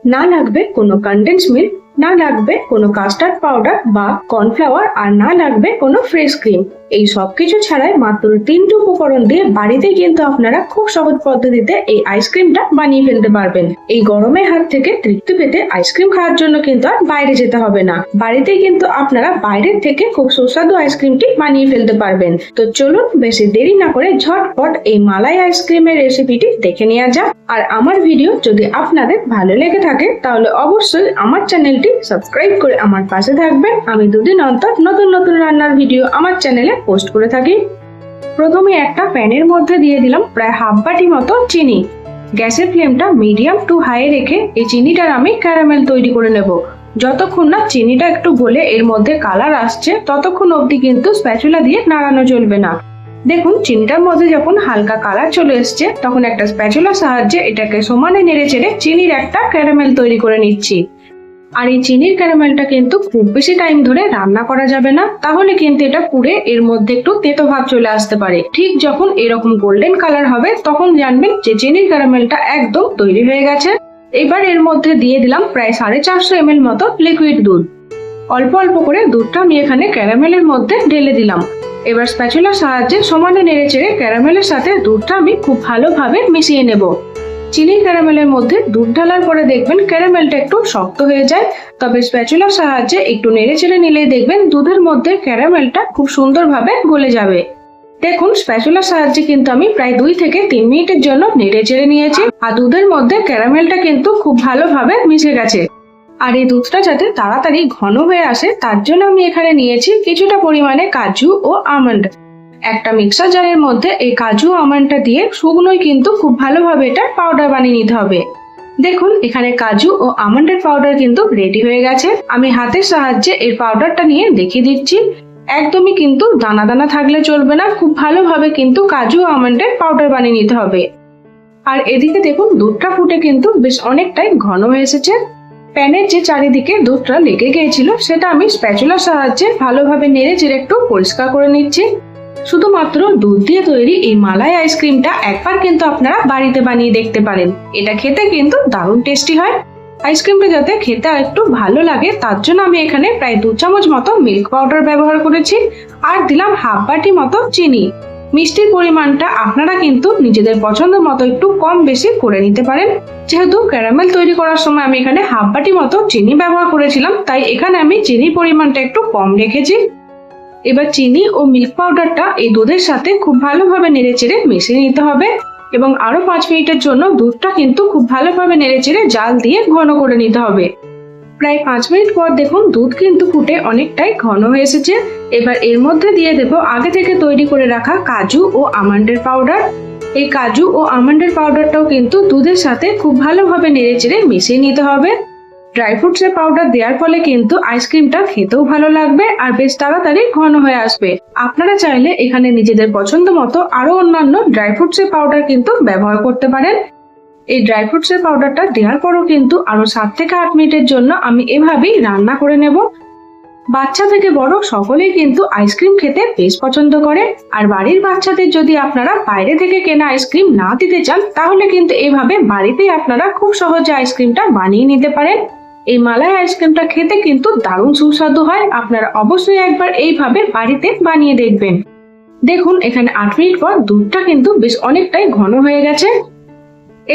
না লাগবে কোনো কনডেন্স মিল্ক, না লাগবে কোনো কাস্টার্ড পাউডার বা কর্নফ্লাওয়ার, আর না লাগবে কোনো ফ্রেশ ক্রিম। এই সব কিছু ছাড়াই মাত্র 3টি উপকরণ দিয়ে বাড়িতে কিন্তু আপনারা খুব সহজ পদ্ধতিতে এই আইসক্রিমটা বানিয়ে ফেলতে পারবেন। এই গরমের হাত থেকে তৃপ্তি পেতে আইসক্রিম খাওয়ার জন্য কিন্তু আর বাইরে যেতে হবে না, বাড়িতেই কিন্তু আপনারা বাইরের থেকে খুব সুস্বাদু আইসক্রিমটি বানিয়ে ফেলতে পারবেন। তো চলুন বেশি দেরি না করে ঝটপট এই মালাই আইসক্রিমের রেসিপিটি দেখে নেওয়া যাক। আর আমার ভিডিও যদি আপনাদের ভালো লেগে থাকে তাহলে অবশ্যই আমার চ্যানেলটি সাবস্ক্রাইব করে আমার পাশে থাকবেন। আমি দুদিন অন্তর নতুন নতুন রান্নার ভিডিও আমার চ্যানেলে পোস্ট করে থাকি। প্রথমে একটা প্যানের মধ্যে দিয়ে দিলাম প্রায় হাফ বাটি মতো চিনি। গ্যাসের ফ্লেমটা মিডিয়াম টু হাই রেখে এই চিনিটার আমি ক্যারামেল তৈরি করে নেব। যতক্ষণ না চিনিটা একটু গলে এর মধ্যে কালার আসছে ততক্ষণ অবধি কিন্তু স্প্যাচুলা দিয়ে নাড়ানো চলবে না। দেখুন চিনিটার মধ্যে যখন হালকা কালার চলে এসছে তখন একটা স্প্যাচুলার সাহায্যে এটাকে সমানে নেড়ে চেড়ে চিনির একটা ক্যারামেল তৈরি করে নিচ্ছি। আর এই চিনির ক্যারামেলটা কিন্তু খুব বেশি টাইম ধরে রান্না করা যাবে না, তাহলে কিন্তু এটা পুড়ে এর মধ্যে একটু তেতো ভাব চলে আসতে পারে। ঠিক যখন এরকম গোল্ডেন কালার হবে তখন জানবেন যে চিনির ক্যারামেলটা একদম তৈরি হয়ে গেছে। এবার এর মধ্যে দিয়ে দিলাম প্রায় 450 ml মতো লিকুইড দুধ। অল্প অল্প করে দুধটা আমি এখানে ক্যারামেলের মধ্যে ঢেলে দিলাম। এবার স্প্যাচুলার সাহায্যে সমানে নেড়ে চেড়ে ক্যারামেলের সাথে দুধটা আমি খুব ভালোভাবে মিশিয়ে নেব। চিনি ক্যারামেলের মধ্যে দুধ ঢালার পরে দেখবেন ক্যারামেলটা একটু শক্ত হয়ে যায়, তবে স্প্যাচুলার সাহায্যে একটু নেড়ে চেড়ে নিলেই দেখবেন দুধের মধ্যে ক্যারামেলটা খুব সুন্দরভাবে গলে যাবে। দেখুন স্প্যাচুলার সাহায্যে কিন্তু আমি প্রায় 2 থেকে 3 মিনিটের জন্য নেড়ে চেড়ে নিয়েছি আর দুধের মধ্যে ক্যারামেলটা কিন্তু খুব ভালোভাবে মিশে গেছে। আর এই দুধটা যাতে তাড়াতাড়ি ঘন হয়ে আসে তার জন্য আমি এখানে নিয়েছি কিছুটা পরিমাণে কাজু ও আমন্ড। একটা মিক্সার জারের মধ্যে এই কাজু আমন্ডটা দিয়ে শুকনোই কিন্তু খুব ভালোভাবে এটা পাউডার বানিয়ে নিতে হবে। দেখুন এখানে কাজু ও আমন্ডের পাউডার কিন্তু রেডি হয়ে গেছে। আমি হাতের সাহায্যে এর পাউডারটা নিয়ে দেখিয়ে দিচ্ছি। একদমই কিন্তু দানা দানা থাকলে চলবে না, খুব ভালোভাবে কিন্তু কাজু ও আমন্ডের পাউডার বানিয়ে নিতে হবে। আর এদিকে দেখুন দুধটা ফুটে কিন্তু বেশ অনেকটাই ঘন হয়ে এসেছে। প্যানের যে চারিদিকে দুধটা লেগে গিয়েছিল সেটা আমি স্প্যাচুলার সাহায্যে ভালোভাবে নেড়ে চেড়ে একটু পরিষ্কার করে নিচ্ছি। শুধুমাত্র দুধ দিয়ে তৈরি এই মালাই আইসক্রিমটা একবার কিন্তু আপনারা বাড়িতে বানিয়ে দেখতে পারেন। এটা খেতে কিন্তু দারুণ টেস্টি হয়। আইসক্রিমটা যাতে খেতে একটু ভালো লাগে তার জন্য আমি এখানে প্রায় 2 চামচ মতো মিল্ক পাউডার ব্যবহার করেছি আর দিলাম হাফ বাটি মতো চিনি। মিষ্টির পরিমাণটা আপনারা কিন্তু নিজেদের পছন্দ মতো একটু কম বেশি করে নিতে পারেন। যেহেতু ক্যারামেল তৈরি করার সময় আমি এখানে হাফ বাটি মতো চিনি ব্যবহার করেছিলাম তাই এখানে আমি চিনির পরিমাণটা একটু কম রেখেছি। এবার চিনি ও মিল্ক পাউডারটা এই দুধের সাথে খুব ভালোভাবে নেড়ে চেড়ে মিশিয়ে নিতে হবে এবং আরো 5 মিনিটের জন্য দুধটা কিন্তু খুব ভালোভাবে নেড়ে চেড়ে জাল দিয়ে ঘন করে নিতে হবে। প্রায় 5 মিনিট পর দেখুন দুধ কিন্তু ফুটে অনেকটাই ঘন হয়ে এসেছে। এবার এর মধ্যে দিয়ে দেব আগে থেকে তৈরি করে রাখা কাজু ও আমন্ডের পাউডার। এই কাজু ও আমন্ডের পাউডারটাও কিন্তু দুধের সাথে খুব ভালোভাবে নেড়ে চেড়ে মিশিয়ে নিতে হবে। ড্রাই ফ্রুটসের পাউডার দেওয়ার ফলে কিন্তু আইসক্রিমটা খেতেও ভালো লাগবে আর বেশ তাড়াতাড়ি ঘন হয়ে আসবে। আপনারা চাইলে এখানে নিজেদের পছন্দ মতো আরো অন্যান্য ড্রাই ফ্রুটসের পাউডার কিন্তু ব্যবহার করতে পারেন। এই ড্রাই ফ্রুটসের পাউডারটা দেওয়ার পরও কিন্তু আরো 7 থেকে 8 মিনিটের জন্য আমি এভাবেই রান্না করে নেব। বাচ্চা থেকে বড় সকলেই কিন্তু আইসক্রিম খেতে বেশ পছন্দ করে। আর বাড়ির বাচ্চাদের যদি আপনারা বাইরে থেকে কেনা আইসক্রিম না দিতে চান তাহলে কিন্তু এভাবে বাড়িতেই আপনারা খুব সহজে আইসক্রিমটা বানিয়ে নিতে পারেন। এই মালাই আইসক্রিমটা খেতে কিন্তু দারুণ সুস্বাদু হয়, আপনারা অবশ্যই একবার এইভাবে বাড়িতে বানিয়ে দেখবেন। দেখুন এখানে 8 মিনিট পর দুধটা কিন্তু বেশ অনেকটাই ঘন হয়ে গেছে।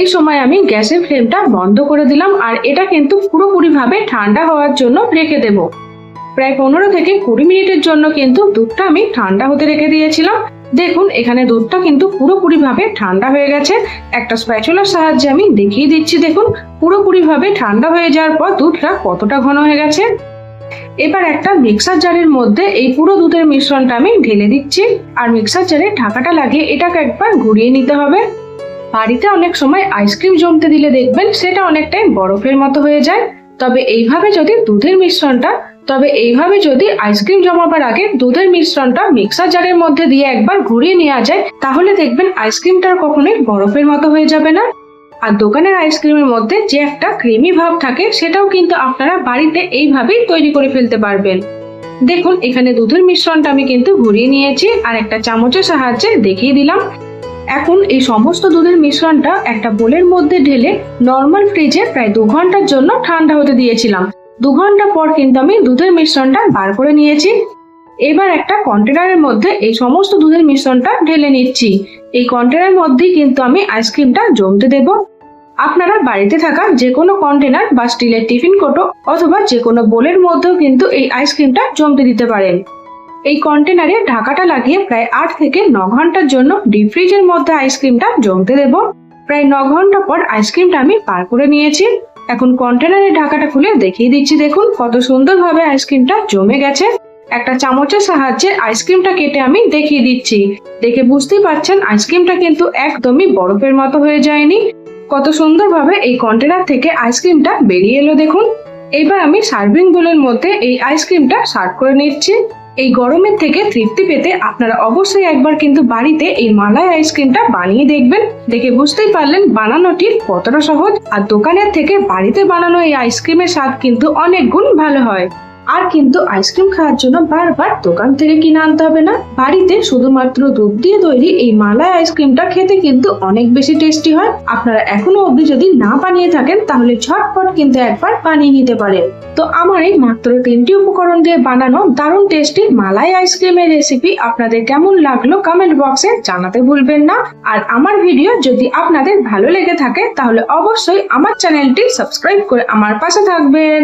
এই সময় আমি গ্যাসের ফ্লেমটা বন্ধ করে দিলাম আর এটা কিন্তু পুরোপুরিভাবে ঠান্ডা হওয়ার জন্য রেখে দেব। প্রায় 15 থেকে 20 মিনিটের জন্য কিন্তু দুধটা আমি ঠান্ডা হতে রেখে দিয়েছিলাম। দেখুন এখানে দুধটা কিন্তু পুরোপুরিভাবে ঠান্ডা হয়ে গেছে। একটা স্প্যাচুলার সাহায্যে আমি দেখিয়ে দিচ্ছি। দেখুন পুরোপুরিভাবে ঠান্ডা হয়ে যাওয়ার পর দুধটা কতটা ঘন হয়ে গেছে। এবার একটা মিক্সার জারের মধ্যে এই পুরো দুধের মিশ্রণটা আমি ঢেলে দিচ্ছি আর মিক্সার জারে ঢাকাটা লাগিয়ে এটাকে একবার ঘুরিয়ে নিতে হবে। বাড়িতে অনেক সময় আইসক্রিম জমতে দিলে দেখবেন সেটা অনেকটাই বরফের মতো হয়ে যায়। তবে এইভাবে যদি আইসক্রিম জমাবার আগে দুধের মিশ্রণটা মিক্সার জারের মধ্যে দিয়ে একবার ঘুরিয়ে নেওয়া যায় তাহলে দেখবেন আইসক্রিমটা কখনোই বরফের মতো হয়ে যাবে না। আর দোকানের আইসক্রিমের মধ্যে যে একটা ক্রিমি ভাব থাকে সেটাও কিন্তু আপনারা বাড়িতে এইভাবেই তৈরি করে ফেলতে পারবেন। দেখুন এখানে দুধের মিশ্রণটা আমি কিন্তু ঘুরিয়ে নিয়েছি আর একটা চামচের সাহায্যে দেখিয়ে দিলাম। এখন এই সমস্ত দুধের মিশ্রণটা একটা বোলের মধ্যে ঢেলে নর্মাল ফ্রিজে প্রায় 2 ঘন্টার জন্য ঠান্ডা হতে দিয়েছিলাম। 2 ঘন্টা পর কিন্তু আমি দুধের মিশ্রণটা বার করে নিয়েছি। এবার একটা কন্টেনারের মধ্যে এই সমস্ত দুধের মিশ্রণটা ঢেলে নিচ্ছি। এই কন্টেনারের মধ্যেই কিন্তু আমি আইসক্রিমটা জমতে দেব। আপনারা বাড়িতে থাকা যে কোনো কন্টেনার বা স্টিলের টিফিন কোটো অথবা যে কোনো বোলের মধ্যেও কিন্তু এই আইসক্রিমটা জমতে দিতে পারেন। এই কন্টেনারে ঢাকাটা লাগিয়ে প্রায় 8 থেকে 9 ঘন্টার জন্য ডিপ ফ্রিজের মধ্যে আইসক্রিমটা জমতে দেব। প্রায় 9 ঘন্টা পর আইসক্রিমটা আমি বার করে নিয়েছি। এখন কন্টেনারের ঢাকাটা খুলে দেখিয়ে দিচ্ছি, দেখুন কত সুন্দরভাবে আইসক্রিমটা জমে গেছে। একটা চামচের সাহায্যে আইসক্রিমটা কেটে আমি দেখিয়ে দিচ্ছি। দেখে বুঝতেই পারছেন আইসক্রিমটা কিন্তু একদমই বরফের মতো হয়ে যায়নি। কত সুন্দরভাবে এই কন্টেনার থেকে আইসক্রিমটা বেরিয়ে এলো দেখুন। এবার আমি সার্ভিং বোলের মধ্যে এই আইসক্রিমটা সার্ভ করে নিচ্ছি। এই গরমের থেকে তৃপ্তি পেতে আপনারা অবশ্যই একবার কিন্তু বাড়িতে এই মালাই আইসক্রিমটা বানিয়ে দেখবেন। দেখে বুঝতেই পারলেন বানানোটি কতটা সহজ। আর দোকানের থেকে বাড়িতে বানানো এই আইসক্রিমের স্বাদ কিন্তু অনেক গুণ ভালো হয়। আর কিন্তু আইসক্রিম খাওয়ার জন্য বারবার দোকান থেকে কিনে আনতে হবে না। বাড়িতে শুধুমাত্র দুধ দিয়ে তৈরি এই মালাই আইসক্রিমটা খেতে কিন্তু অনেক বেশি টেস্টি হয়। আপনারা এখনো অবধি যদি না বানিয়ে থাকেন তাহলে ঝটপট কিন্তু একবার বানিয়ে নিতে পারেন। তো আমার এই মাত্র 3টি উপকরণ দিয়ে বানানো দারুণ টেস্টি মালাই আইসক্রিমের রেসিপি আপনাদের কেমন লাগলো কমেন্ট বক্সে জানাতে ভুলবেন না। আর আমার ভিডিও যদি আপনাদের ভালো লেগে থাকে তাহলে অবশ্যই আমার চ্যানেলটি সাবস্ক্রাইব করে আমার পাশে থাকবেন।